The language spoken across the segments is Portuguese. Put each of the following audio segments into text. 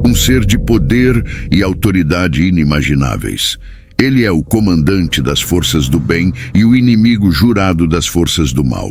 um ser de poder e autoridade inimagináveis. Ele é o comandante das forças do bem e o inimigo jurado das forças do mal.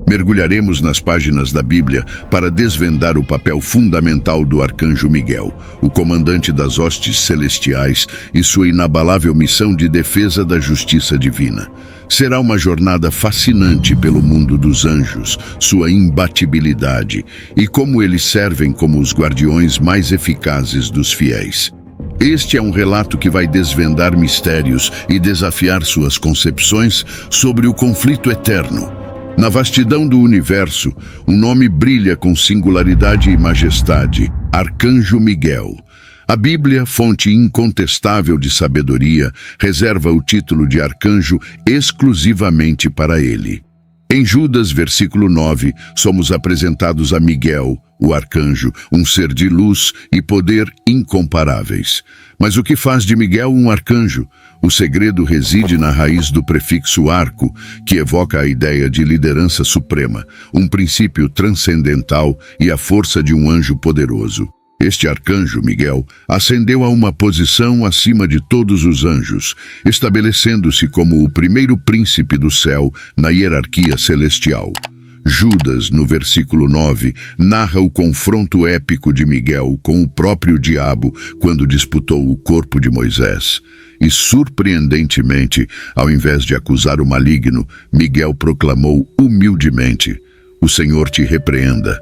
Mergulharemos nas páginas da Bíblia para desvendar o papel fundamental do arcanjo Miguel, o comandante das hostes celestiais, e sua inabalável missão de defesa da justiça divina. Será uma jornada fascinante pelo mundo dos anjos, sua imbatibilidade e como eles servem como os guardiões mais eficazes dos fiéis. Este é um relato que vai desvendar mistérios e desafiar suas concepções sobre o conflito eterno. Na vastidão do universo, um nome brilha com singularidade e majestade: Arcanjo Miguel. A Bíblia, fonte incontestável de sabedoria, reserva o título de arcanjo exclusivamente para ele. Em Judas, versículo 9, somos apresentados a Miguel, o arcanjo, um ser de luz e poder incomparáveis. Mas o que faz de Miguel um arcanjo? O segredo reside na raiz do prefixo arco, que evoca a ideia de liderança suprema, um princípio transcendental e a força de um anjo poderoso. Este arcanjo, Miguel, ascendeu a uma posição acima de todos os anjos, estabelecendo-se como o primeiro príncipe do céu na hierarquia celestial. Judas, no versículo 9, narra o confronto épico de Miguel com o próprio diabo quando disputou o corpo de Moisés. E, surpreendentemente, ao invés de acusar o maligno, Miguel proclamou humildemente: "O Senhor te repreenda."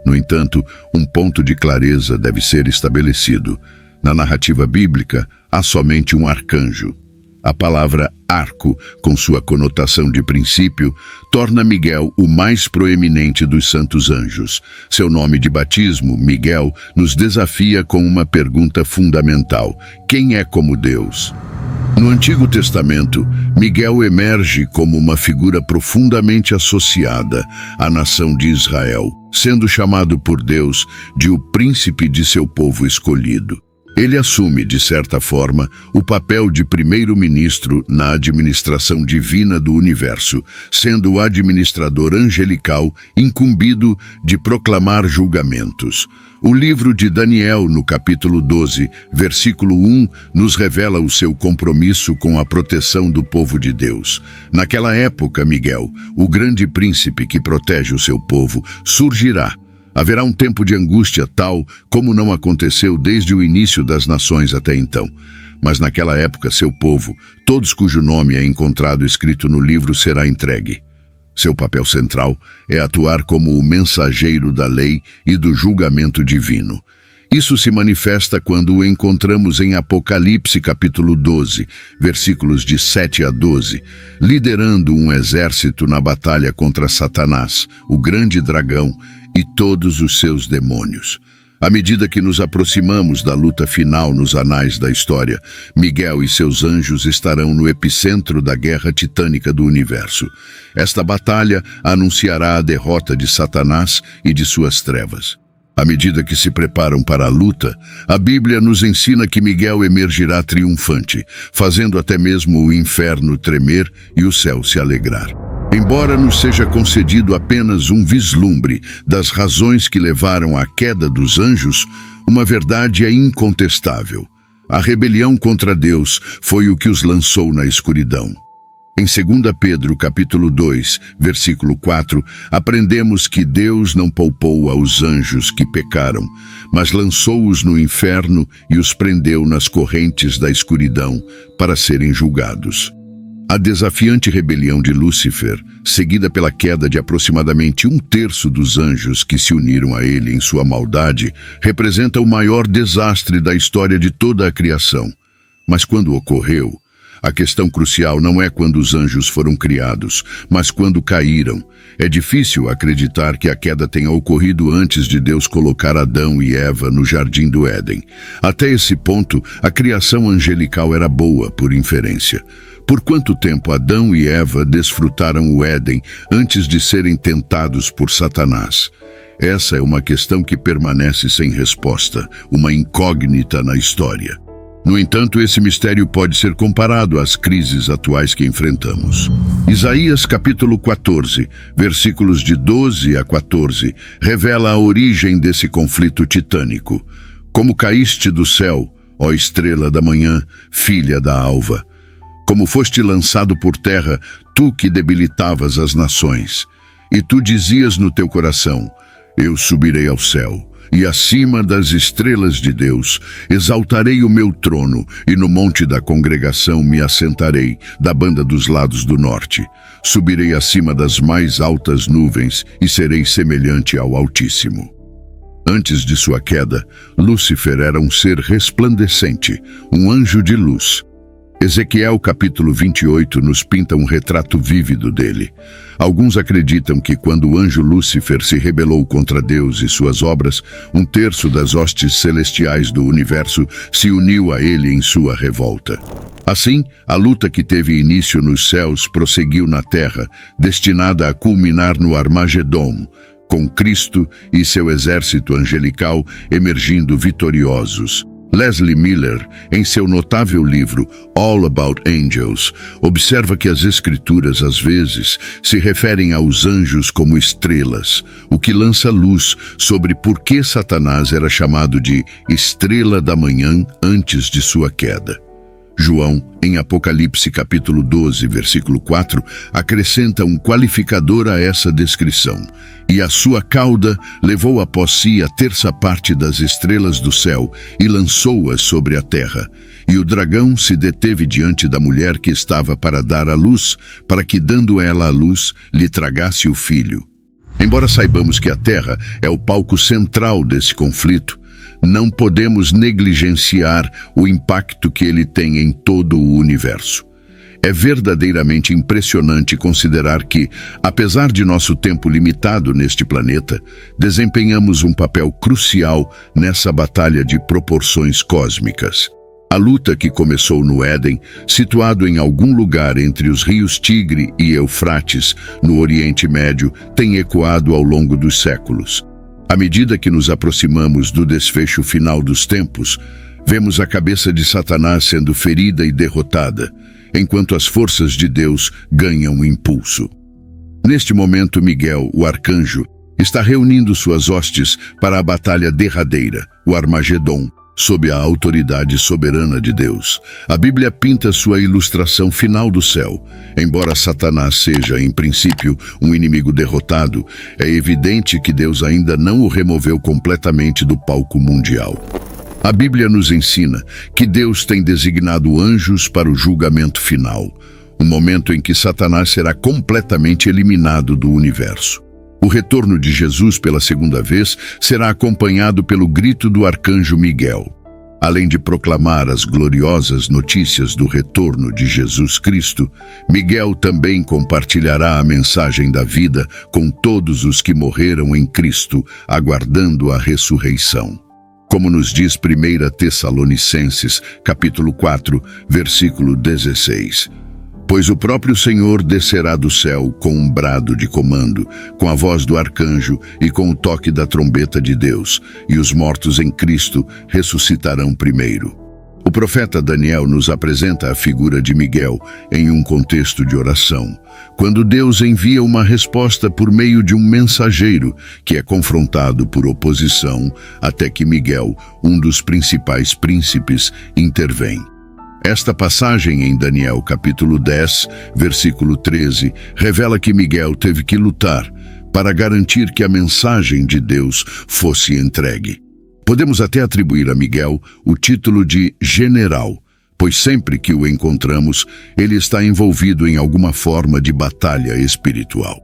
No entanto, um ponto de clareza deve ser estabelecido. Na narrativa bíblica, há somente um arcanjo. A palavra arco, com sua conotação de princípio, torna Miguel o mais proeminente dos santos anjos. Seu nome de batismo, Miguel, nos desafia com uma pergunta fundamental: quem é como Deus? No Antigo Testamento, Miguel emerge como uma figura profundamente associada à nação de Israel, sendo chamado por Deus de o príncipe de seu povo escolhido. Ele assume, de certa forma, o papel de primeiro-ministro na administração divina do universo, sendo o administrador angelical incumbido de proclamar julgamentos. O livro de Daniel, no capítulo 12, versículo 1, nos revela o seu compromisso com a proteção do povo de Deus. Naquela época, Miguel, o grande príncipe que protege o seu povo, surgirá. Haverá um tempo de angústia tal como não aconteceu desde o início das nações até então. Mas naquela época seu povo, todos cujo nome é encontrado escrito no livro, será entregue. Seu papel central é atuar como o mensageiro da lei e do julgamento divino. Isso se manifesta quando o encontramos em Apocalipse capítulo 12, versículos de 7 a 12, liderando um exército na batalha contra Satanás, o grande dragão, e todos os seus demônios. À medida que nos aproximamos da luta final nos anais da história, Miguel e seus anjos estarão no epicentro da guerra titânica do universo. Esta batalha anunciará a derrota de Satanás e de suas trevas. À medida que se preparam para a luta, a Bíblia nos ensina que Miguel emergirá triunfante, fazendo até mesmo o inferno tremer e o céu se alegrar. Embora nos seja concedido apenas um vislumbre das razões que levaram à queda dos anjos, uma verdade é incontestável. A rebelião contra Deus foi o que os lançou na escuridão. Em 2 Pedro, capítulo 2, versículo 4, aprendemos que Deus não poupou aos anjos que pecaram, mas lançou-os no inferno e os prendeu nas correntes da escuridão para serem julgados. A desafiante rebelião de Lúcifer, seguida pela queda de aproximadamente 1/3 dos anjos que se uniram a ele em sua maldade, representa o maior desastre da história de toda a criação. Mas quando ocorreu, a questão crucial não é quando os anjos foram criados, mas quando caíram. É difícil acreditar que a queda tenha ocorrido antes de Deus colocar Adão e Eva no jardim do Éden. Até esse ponto, a criação angelical era boa, por inferência. Por quanto tempo Adão e Eva desfrutaram o Éden antes de serem tentados por Satanás? Essa é uma questão que permanece sem resposta, uma incógnita na história. No entanto, esse mistério pode ser comparado às crises atuais que enfrentamos. Isaías capítulo 14, versículos de 12 a 14, revela a origem desse conflito titânico. Como caíste do céu, ó estrela da manhã, filha da alva. Como foste lançado por terra, tu que debilitavas as nações. E tu dizias no teu coração: eu subirei ao céu, e acima das estrelas de Deus exaltarei o meu trono, e no monte da congregação me assentarei, da banda dos lados do norte. Subirei acima das mais altas nuvens, e serei semelhante ao Altíssimo. Antes de sua queda, Lúcifer era um ser resplandecente, um anjo de luz. Ezequiel capítulo 28 nos pinta um retrato vívido dele. Alguns acreditam que quando o anjo Lúcifer se rebelou contra Deus e suas obras, 1/3 das hostes celestiais do universo se uniu a ele em sua revolta. Assim, a luta que teve início nos céus prosseguiu na terra, destinada a culminar no Armagedom, com Cristo e seu exército angelical emergindo vitoriosos. Leslie Miller, em seu notável livro All About Angels, observa que as Escrituras, às vezes, se referem aos anjos como estrelas, o que lança luz sobre por que Satanás era chamado de estrela da manhã antes de sua queda. João, em Apocalipse capítulo 12, versículo 4, acrescenta um qualificador a essa descrição. E a sua cauda levou após si a 1/3 das estrelas do céu e lançou-as sobre a terra. E o dragão se deteve diante da mulher que estava para dar à luz, para que, dando ela à luz, lhe tragasse o filho. Embora saibamos que a terra é o palco central desse conflito, não podemos negligenciar o impacto que ele tem em todo o universo. É verdadeiramente impressionante considerar que, apesar de nosso tempo limitado neste planeta, desempenhamos um papel crucial nessa batalha de proporções cósmicas. A luta que começou no Éden, situado em algum lugar entre os rios Tigre e Eufrates, no Oriente Médio, tem ecoado ao longo dos séculos. À medida que nos aproximamos do desfecho final dos tempos, vemos a cabeça de Satanás sendo ferida e derrotada, enquanto as forças de Deus ganham impulso. Neste momento, Miguel, o arcanjo, está reunindo suas hostes para a batalha derradeira, o Armagedom, sob a autoridade soberana de Deus. A Bíblia pinta sua ilustração final do céu. Embora Satanás seja, em princípio, um inimigo derrotado, é evidente que Deus ainda não o removeu completamente do palco mundial. A Bíblia nos ensina que Deus tem designado anjos para o julgamento final, um momento em que Satanás será completamente eliminado do universo. O retorno de Jesus pela segunda vez será acompanhado pelo grito do arcanjo Miguel. Além de proclamar as gloriosas notícias do retorno de Jesus Cristo, Miguel também compartilhará a mensagem da vida com todos os que morreram em Cristo, aguardando a ressurreição. Como nos diz 1 Tessalonicenses, capítulo 4, versículo 16. Pois o próprio Senhor descerá do céu com um brado de comando, com a voz do arcanjo e com o toque da trombeta de Deus, e os mortos em Cristo ressuscitarão primeiro. O profeta Daniel nos apresenta a figura de Miguel em um contexto de oração, quando Deus envia uma resposta por meio de um mensageiro que é confrontado por oposição, até que Miguel, um dos principais príncipes, intervém. Esta passagem em Daniel capítulo 10, versículo 13, revela que Miguel teve que lutar para garantir que a mensagem de Deus fosse entregue. Podemos até atribuir a Miguel o título de general, pois sempre que o encontramos, ele está envolvido em alguma forma de batalha espiritual.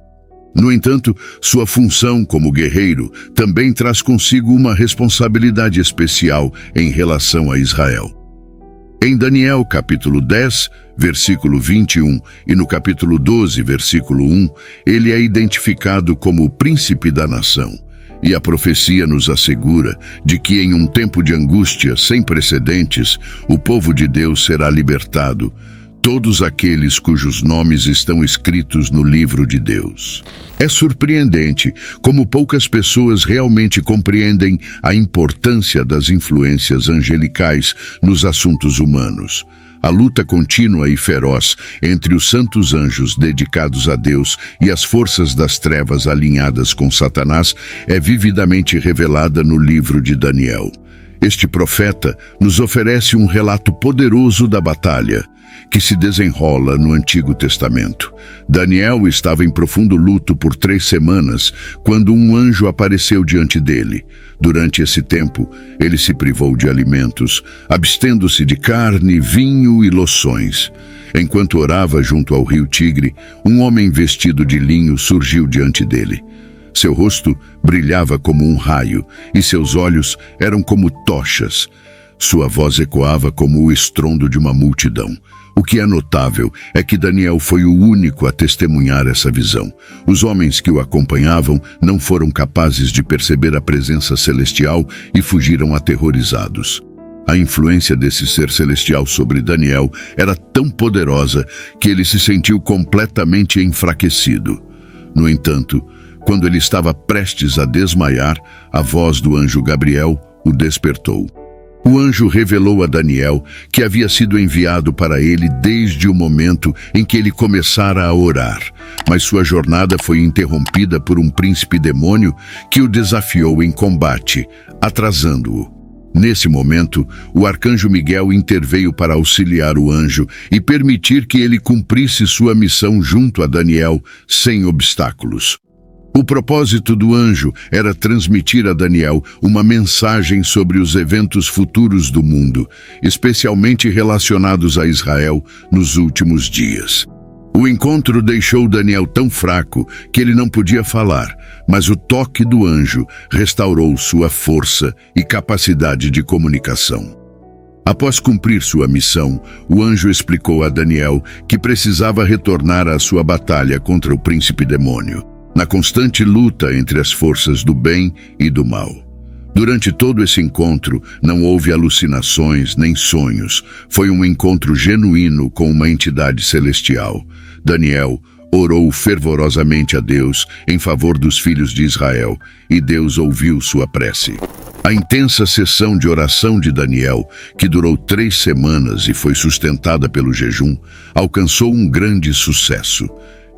No entanto, sua função como guerreiro também traz consigo uma responsabilidade especial em relação a Israel. Em Daniel capítulo 10, versículo 21 e no capítulo 12, versículo 1, ele é identificado como o príncipe da nação. E a profecia nos assegura de que em um tempo de angústia sem precedentes, o povo de Deus será libertado, todos aqueles cujos nomes estão escritos no livro de Deus. É surpreendente como poucas pessoas realmente compreendem a importância das influências angelicais nos assuntos humanos. A luta contínua e feroz entre os santos anjos dedicados a Deus e as forças das trevas alinhadas com Satanás é vividamente revelada no livro de Daniel. Este profeta nos oferece um relato poderoso da batalha que se desenrola no Antigo Testamento. Daniel estava em profundo luto por 3 semanas quando um anjo apareceu diante dele. Durante esse tempo, ele se privou de alimentos, abstendo-se de carne, vinho e loções. Enquanto orava junto ao rio Tigre, um homem vestido de linho surgiu diante dele. Seu rosto brilhava como um raio e seus olhos eram como tochas. Sua voz ecoava como o estrondo de uma multidão. O que é notável é que Daniel foi o único a testemunhar essa visão. Os homens que o acompanhavam não foram capazes de perceber a presença celestial e fugiram aterrorizados. A influência desse ser celestial sobre Daniel era tão poderosa que ele se sentiu completamente enfraquecido. No entanto, quando ele estava prestes a desmaiar, a voz do anjo Gabriel o despertou. O anjo revelou a Daniel que havia sido enviado para ele desde o momento em que ele começara a orar, mas sua jornada foi interrompida por um príncipe demônio que o desafiou em combate, atrasando-o. Nesse momento, o arcanjo Miguel interveio para auxiliar o anjo e permitir que ele cumprisse sua missão junto a Daniel sem obstáculos. O propósito do anjo era transmitir a Daniel uma mensagem sobre os eventos futuros do mundo, especialmente relacionados a Israel nos últimos dias. O encontro deixou Daniel tão fraco que ele não podia falar, mas o toque do anjo restaurou sua força e capacidade de comunicação. Após cumprir sua missão, o anjo explicou a Daniel que precisava retornar à sua batalha contra o príncipe demônio, na constante luta entre as forças do bem e do mal. Durante todo esse encontro, não houve alucinações nem sonhos. Foi um encontro genuíno com uma entidade celestial. Daniel orou fervorosamente a Deus em favor dos filhos de Israel, e Deus ouviu sua prece. A intensa sessão de oração de Daniel, que durou 3 semanas e foi sustentada pelo jejum, alcançou um grande sucesso.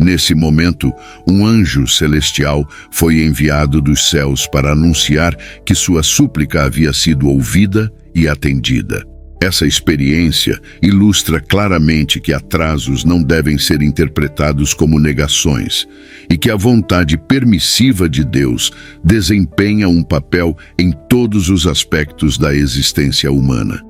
Nesse momento, um anjo celestial foi enviado dos céus para anunciar que sua súplica havia sido ouvida e atendida. Essa experiência ilustra claramente que atrasos não devem ser interpretados como negações e que a vontade permissiva de Deus desempenha um papel em todos os aspectos da existência humana.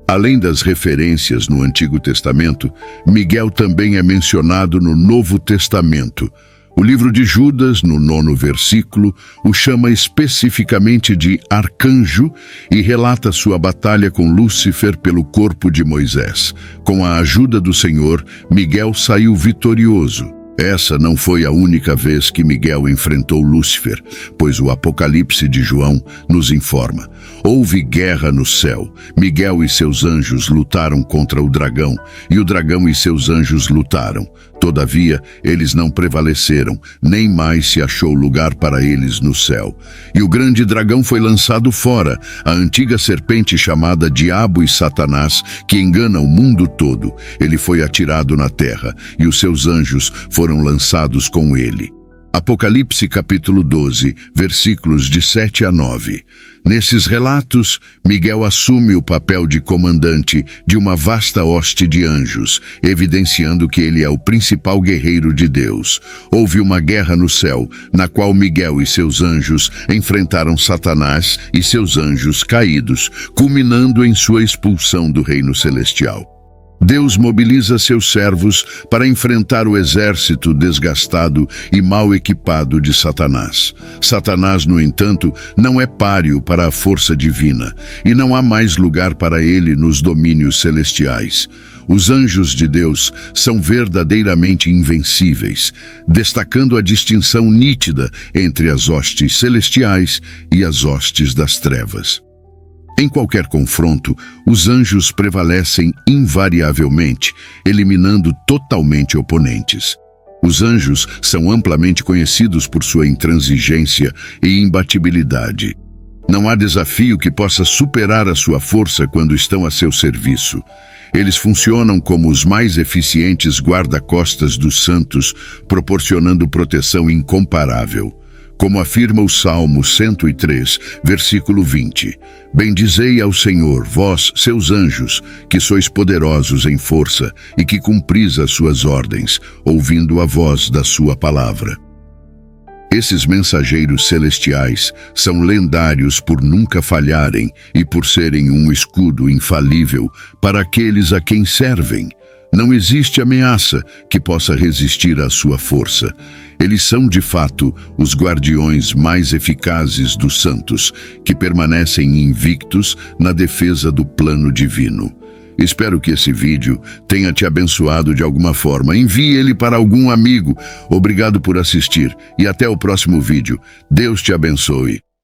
Além das referências no Antigo Testamento, Miguel também é mencionado no Novo Testamento. O livro de Judas, no 9º versículo, o chama especificamente de arcanjo e relata sua batalha com Lúcifer pelo corpo de Moisés. Com a ajuda do Senhor, Miguel saiu vitorioso. Essa não foi a única vez que Miguel enfrentou Lúcifer, pois o Apocalipse de João nos informa. Houve guerra no céu. Miguel e seus anjos lutaram contra o dragão, e o dragão e seus anjos lutaram. Todavia, eles não prevaleceram, nem mais se achou lugar para eles no céu. E o grande dragão foi lançado fora, a antiga serpente chamada Diabo e Satanás, que engana o mundo todo. Ele foi atirado na terra, e os seus anjos foram lançados com ele. Apocalipse capítulo 12, versículos de 7 a 9. Nesses relatos, Miguel assume o papel de comandante de uma vasta hoste de anjos, evidenciando que ele é o principal guerreiro de Deus. Houve uma guerra no céu, na qual Miguel e seus anjos enfrentaram Satanás e seus anjos caídos, culminando em sua expulsão do reino celestial. Deus mobiliza seus servos para enfrentar o exército desgastado e mal equipado de Satanás. Satanás, no entanto, não é páreo para a força divina, e não há mais lugar para ele nos domínios celestiais. Os anjos de Deus são verdadeiramente invencíveis, destacando a distinção nítida entre as hostes celestiais e as hostes das trevas. Em qualquer confronto, os anjos prevalecem invariavelmente, eliminando totalmente oponentes. Os anjos são amplamente conhecidos por sua intransigência e imbatibilidade. Não há desafio que possa superar a sua força quando estão a seu serviço. Eles funcionam como os mais eficientes guarda-costas dos santos, proporcionando proteção incomparável. como afirma o Salmo 103, versículo 20. Bendizei ao Senhor, vós, seus anjos, que sois poderosos em força e que cumpris as suas ordens, ouvindo a voz da sua palavra. Esses mensageiros celestiais são lendários por nunca falharem e por serem um escudo infalível para aqueles a quem servem. Não existe ameaça que possa resistir à sua força. Eles são, de fato, os guardiões mais eficazes dos santos, que permanecem invictos na defesa do plano divino. Espero que esse vídeo tenha te abençoado de alguma forma. Envie ele para algum amigo. Obrigado por assistir e até o próximo vídeo. Deus te abençoe.